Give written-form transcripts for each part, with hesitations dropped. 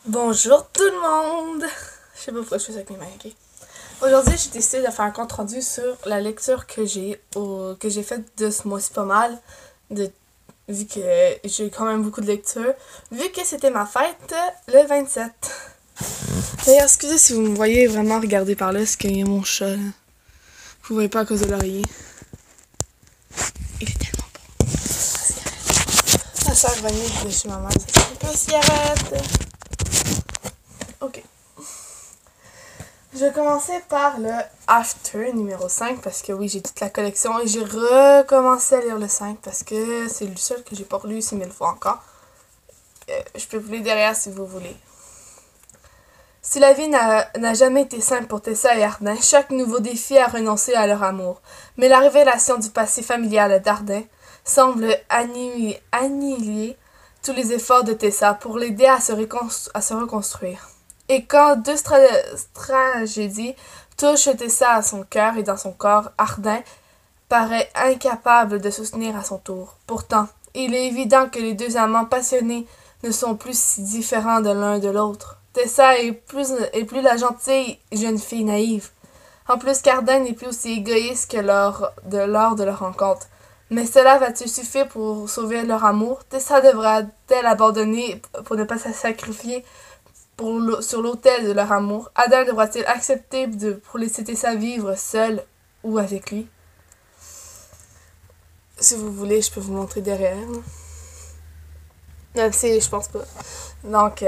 Bonjour tout le monde! Je sais pas pourquoi je fais ça avec mes mains, ok? Aujourd'hui, j'ai décidé de faire un compte rendu sur la lecture que j'ai faite de ce mois-ci pas mal, vu que j'ai quand même beaucoup de lectures, vu que c'était ma fête le 27. D'ailleurs, excusez si vous me voyez vraiment regarder par là, c'est qu'il y a mon chat, là. Vous voyez pas à cause de l'oreiller. Il est tellement bon. La sœur vanille de chez ma mère, ça s'appelle pas cigarette. Ok. Je vais commencer par le After numéro 5 parce que oui, j'ai toute la collection et j'ai recommencé à lire le 5 parce que c'est le seul que j'ai pas relu 6000 fois encore. Je peux vous lire derrière si vous voulez. Si la vie n'a jamais été simple pour Tessa et Ardin, chaque nouveau défi a renoncé à leur amour. Mais la révélation du passé familial d'Ardin semble annihiler tous les efforts de Tessa pour l'aider à se reconstruire. Et quand deux tragédies touchent Tessa à son cœur et dans son corps, Ardin paraît incapable de soutenir à son tour. Pourtant, il est évident que les deux amants passionnés ne sont plus si différents de l'un de l'autre. Tessa est plus la gentille jeune fille naïve. En plus, qu'Ardin n'est plus aussi égoïste que lors de leur rencontre. Mais cela va-t-il suffire pour sauver leur amour? Tessa devra-t-elle abandonner pour ne pas se sacrifier sur l'autel de leur amour? Ardin devra-t-il accepter pour laisser Tessa vivre seule ou avec lui? Si vous voulez, je peux vous montrer derrière. Même si je pense pas. Donc,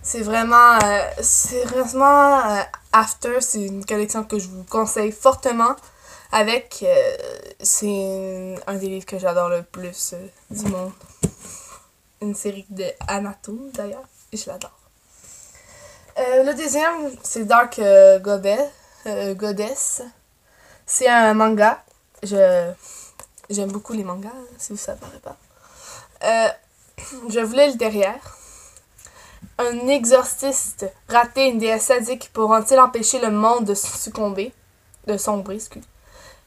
c'est vraiment After, c'est une collection que je vous conseille fortement. C'est un des livres que j'adore le plus du monde. Une série de Anatome d'ailleurs, et je l'adore. Le deuxième, c'est Dark Goddess. C'est un manga. J'aime beaucoup les mangas, si vous ne savez pas. Je voulais le derrière. Un exorciste raté, une déesse sadique pourront-ils empêcher le monde de sombrer,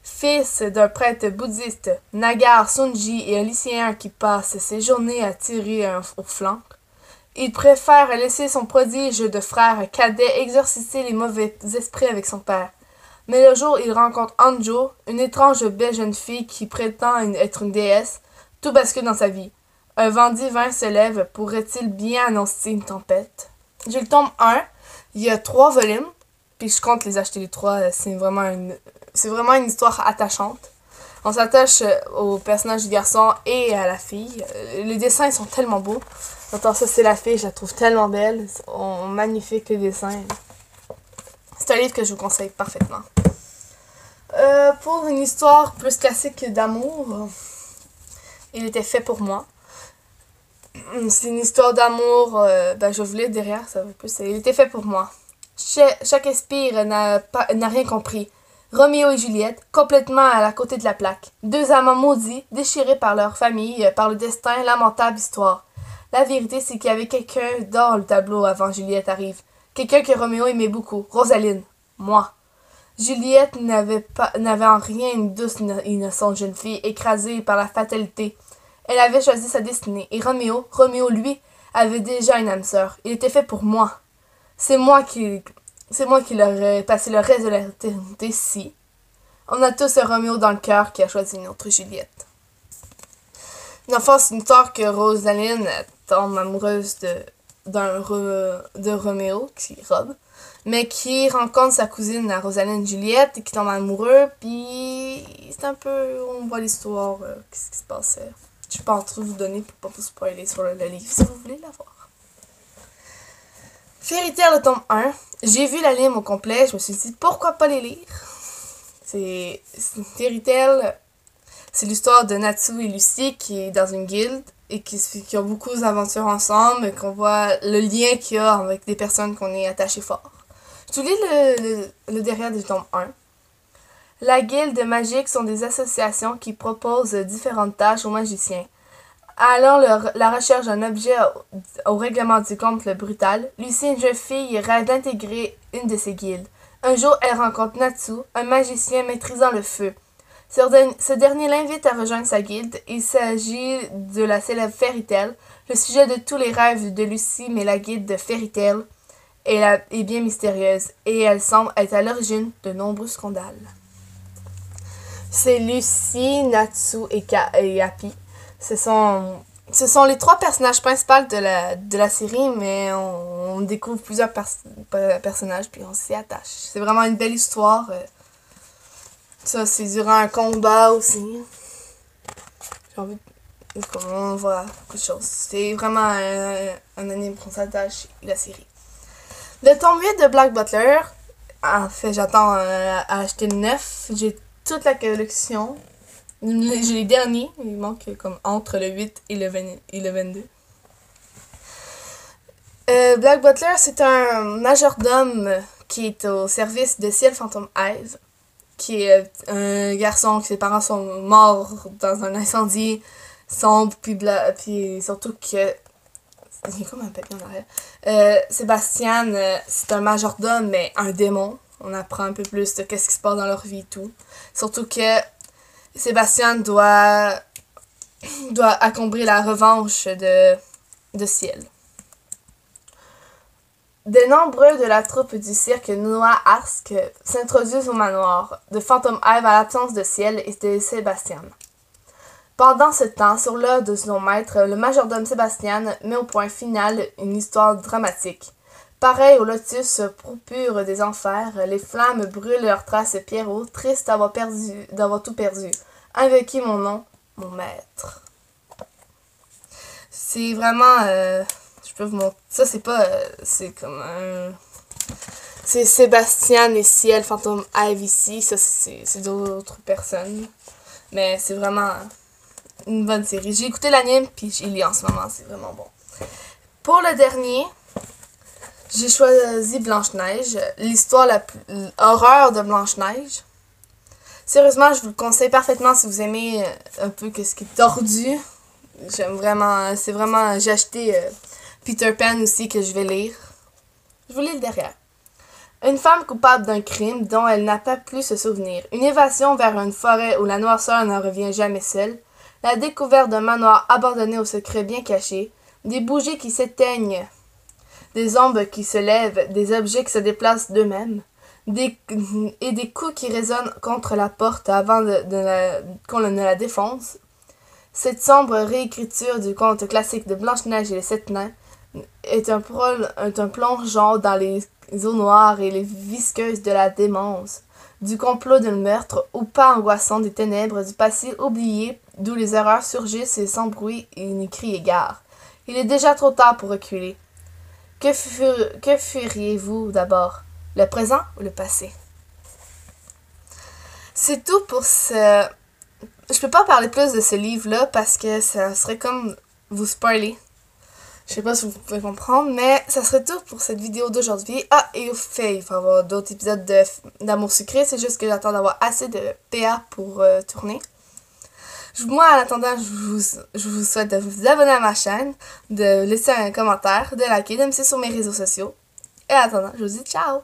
Fils d'un prêtre bouddhiste, Nagar Sunji est un lycéen qui passe ses journées à tirer au flanc. Il préfère laisser son prodige de frère cadet exorciser les mauvais esprits avec son père. Mais le jour où il rencontre Anjo, une étrange belle jeune fille qui prétend être une déesse, tout bascule dans sa vie. Un vent divin se lève, pourrait-il bien annoncer une tempête? J'ai le tome 1, il y a 3 volumes, puis je compte les acheter les 3, c'est vraiment une histoire attachante. On s'attache au personnage du garçon et à la fille. Les dessins sont tellement beaux. Attends, ça c'est la fille, je la trouve tellement belle. Magnifique les dessins. C'est un livre que je vous conseille parfaitement. Pour une histoire plus classique d'amour, il était fait pour moi. C'est une histoire d'amour, je voulais derrière, ça va plus. Il était fait pour moi. Shakespeare n'a rien compris. Roméo et Juliette, complètement à la côté de la plaque. Deux amants maudits, déchirés par leur famille, par le destin, lamentable histoire. La vérité, c'est qu'il y avait quelqu'un dans le tableau avant Juliette arrive. Quelqu'un que Roméo aimait beaucoup. Rosaline. Moi. Juliette n'avait en rien une douce innocente jeune fille écrasée par la fatalité. Elle avait choisi sa destinée. Et Roméo, lui, avait déjà une âme sœur. Il était fait pour moi. C'est moi qui leur ai passé le reste de l'éternité si. On a tous un Roméo dans le cœur qui a choisi une autre Juliette. Enfin, c'est une histoire que Rosaline tombe amoureuse de Roméo, qui est Rob, mais qui rencontre sa cousine, la Rosaline Juliette, et qui tombe amoureux, puis c'est un peu, on voit l'histoire, qu'est-ce qui se passe. Je peux pas trop vous donner pour pas vous spoiler sur le livre, si vous voulez l'avoir. Fairy Tail, le tome 1. J'ai vu l'anime au complet, je me suis dit, pourquoi pas les lire? C'est Fairy Tail, c'est l'histoire de Natsu et Lucy qui est dans une guilde et qui ont beaucoup d'aventures ensemble, et qu'on voit le lien qu'il y a avec des personnes qu'on est attaché fort. Je vous lis le derrière du tome 1. La guilde magique sont des associations qui proposent différentes tâches aux magiciens. Allant la recherche d'un objet au règlement du conte le brutal, Lucie, une jeune fille, rêve d'intégrer une de ces guildes. Un jour, elle rencontre Natsu, un magicien maîtrisant le feu. Ce dernier l'invite à rejoindre sa guilde. Il s'agit de la célèbre Fairy Tail, Le sujet de tous les rêves de Lucy, mais la guide de Fairy Tail, est bien mystérieuse et elle semble être à l'origine de nombreux scandales. C'est Lucy, Natsu et Happy. Ce sont les trois personnages principaux de la série, mais on découvre plusieurs personnages puis on s'y attache. C'est vraiment une belle histoire. Ça, c'est durant un combat aussi. J'ai envie de... On voit beaucoup de choses. C'est vraiment un anime qu'on s'attache à la série. Le tome 8 de Black Butler. En fait, j'attends à acheter le 9. J'ai toute la collection. J'ai les derniers. Il manque comme entre le 8 et le 22. Black Butler, c'est un majordome qui est au service de Ciel Phantom Eyes, qui est un garçon que ses parents sont morts dans un incendie sombre, puis surtout que... Il y a comme un papier en arrière. Sébastien, c'est un majordome, mais un démon. On apprend un peu plus de qu'est-ce qui se passe dans leur vie et tout. Surtout que Sébastien doit accomplir la revanche de Ciel. De nombreux de la troupe du cirque Noah Ask s'introduisent au manoir de Phantom Hive à l'absence de Ciel et de Sébastien. Pendant ce temps, sur l'ordre de son maître, le majordome Sébastien met au point final une histoire dramatique. Pareil au lotus purpure des enfers, les flammes brûlent leurs traces Pierrot, triste d'avoir tout perdu. Invoquez mon nom, mon maître. C'est vraiment... je peux vous montrer. Ça, c'est pas... c'est comme un... C'est Sébastien et Ciel, Phantom Hive ici. Ça, c'est d'autres personnes. Mais c'est vraiment une bonne série. J'ai écouté l'anime, puis j'ai lu en ce moment. C'est vraiment bon. Pour le dernier, j'ai choisi Blanche-Neige. L'histoire la plus... horreur de Blanche-Neige. Sérieusement, je vous le conseille parfaitement si vous aimez un peu ce qui est tordu. J'aime vraiment... C'est vraiment... J'ai acheté Peter Pan aussi que je vais lire. Je vous lis le derrière. Une femme coupable d'un crime dont elle n'a pas pu se souvenir. Une évasion vers une forêt où la noirceur ne revient jamais seule. La découverte d'un manoir abandonné au secret bien caché. Des bougies qui s'éteignent. Des ombres qui se lèvent. Des objets qui se déplacent d'eux-mêmes. Et des coups qui résonnent contre la porte avant qu'on ne la défonce. Cette sombre réécriture du conte classique de Blanche-Neige et les Sept Nains est un plongeon dans les eaux noires et les visqueuses de la démence, du complot d'un meurtre au pas angoissant des ténèbres du passé oublié d'où les erreurs surgissent et sans bruit et ni cri égard. Il est déjà trop tard pour reculer. Que feriez-vous d'abord, le présent ou le passé? C'est tout pour ce... Je peux pas parler plus de ce livre-là parce que ça serait comme vous spoiler. Je sais pas si vous pouvez comprendre, mais ça serait tout pour cette vidéo d'aujourd'hui. Ah, et au fait, il va y avoir d'autres épisodes d'Amour Sucré. C'est juste que j'attends d'avoir assez de PA pour tourner. Moi, en attendant, je vous souhaite de vous abonner à ma chaîne, de laisser un commentaire, de liker, de me suivre sur mes réseaux sociaux. Et en attendant, je vous dis ciao!